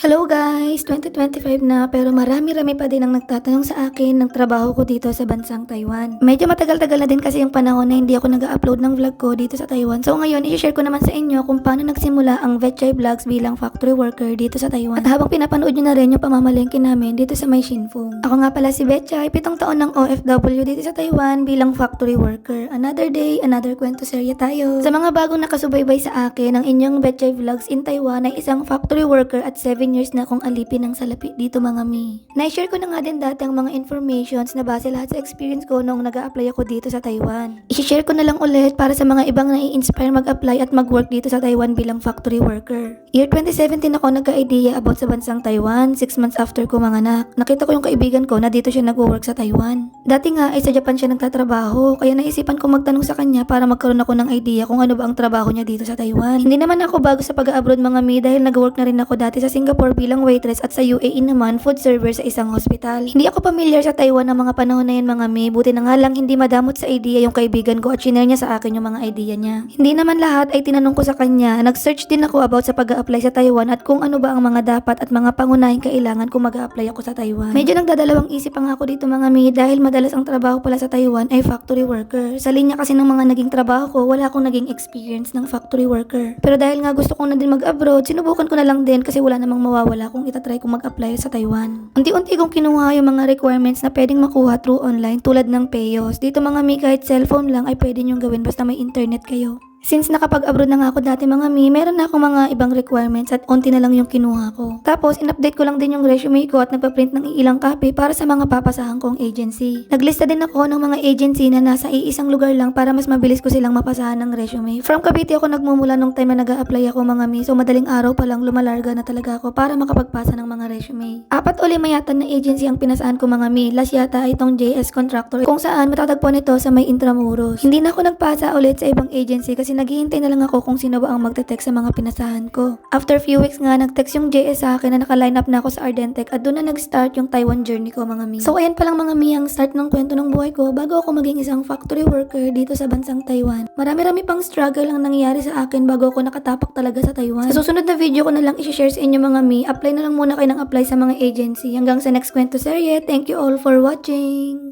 Hello guys! 2025 na pero marami-rami pa din ang nagtatanong sa akin ng trabaho ko dito sa bansang Taiwan. Medyo matagal-tagal na din kasi yung panahon na hindi ako nag-upload ng vlog ko dito sa Taiwan. So ngayon, i-share ko naman sa inyo kung paano nagsimula ang Vetchay Vlogs bilang factory worker dito sa Taiwan. At habang pinapanood nyo na rin yung pamamalengke namin dito sa May Shinfeng. Ako nga pala si Vetchay, 7 taon ng OFW dito sa Taiwan bilang factory worker. Another day, another kwento serye tayo. Sa mga bagong nakasubaybay sa akin, ang inyong Vetchay Vlogs in Taiwan ay isang factory worker at 7 years na akong alipin ng salapi dito mga mi. Na-share ko na nga din dati ang mga informations na base lahat sa experience ko noong nag-a-apply ako dito sa Taiwan. I-share ko na lang ulit para sa mga ibang nai-inspire mag-apply at mag-work dito sa Taiwan bilang factory worker. Year 2017 ako nagka-idea about sa bansang Taiwan, 6 months after ko manganak. Nakita ko yung kaibigan ko na dito siya nag-work sa Taiwan. Dati nga ay sa Japan siya nagtatrabaho, kaya naisipan ko magtanong sa kanya para magkaroon ako ng idea kung ano ba ang trabaho niya dito sa Taiwan. Hindi naman ako bago sa pag-abroad mga mi dahil nag-work na rin ako dati sa Singapore bilang waitress at sa UAE naman food server sa isang hospital. Hindi ako familiar sa Taiwan ng mga panahon na yan mga mi, buti na nga lang hindi madamot sa idea yung kaibigan ko at shinare niya sa akin yung mga idea niya. Hindi naman lahat ay tinanong ko sa kanya, nag-search din ako about sa pag-a-apply sa Taiwan at kung ano ba ang mga dapat at mga pangunahing kailangan kung mag-a-apply ako sa Taiwan. Medyo nagdadalawang isip ang ako dito mga mi dahil madalas ang trabaho pala sa Taiwan ay factory worker. Sa linya kasi ng mga naging trabaho ko, wala akong naging experience ng factory worker. Pero dahil nga gusto ko na din mag-abroad, sinubukan ko na lang din kasi wala namang mawawala kung itatry kong mag-apply sa Taiwan. Unti-unti kong kinuha yung mga requirements na pwedeng makuha through online tulad ng Payos. Dito mga mi kahit cellphone lang ay pwede nyong gawin basta may internet kayo. Since nakapag-abroad na nga ako dati mga mi, meron na akong mga ibang requirements at onti na lang yung kinuha ko. Tapos, in-update ko lang din yung resume ko at nagpa-print ng ilang copy para sa mga papasahan kong agency. Naglista din ako ng mga agency na nasa iisang lugar lang para mas mabilis ko silang mapasahan ng resume. From Cavite ako nagmumula nung time na nag-a-apply ako mga mi, so madaling araw pa lang lumalarga na talaga ako para makapagpasa ng mga resume. 4 o 5 yata na agency ang pinasahan ko mga mi. Last yata ay itong JS Contractor kung saan matatagpo nito sa may Intramuros. Hindi na ako nagpasa ulit sa ibang agency kasi naghihintay na lang ako kung sino ba ang magte-text sa mga pinasahan ko. After few weeks nga, nag-text yung JS sa akin na naka-line up na ako sa Ardentech at doon na nag-start yung Taiwan journey ko mga mi. So ayan pa lang mga mi ang start ng kwento ng buhay ko bago ako maging isang factory worker dito sa bansang Taiwan. Marami-rami pang struggle ang nangyayari sa akin bago ako nakatapak talaga sa Taiwan. Sa susunod na video ko na lang i-share sa inyo mga mi, apply na lang muna kayo ng apply sa mga agency. Hanggang sa next kwento serye, thank you all for watching!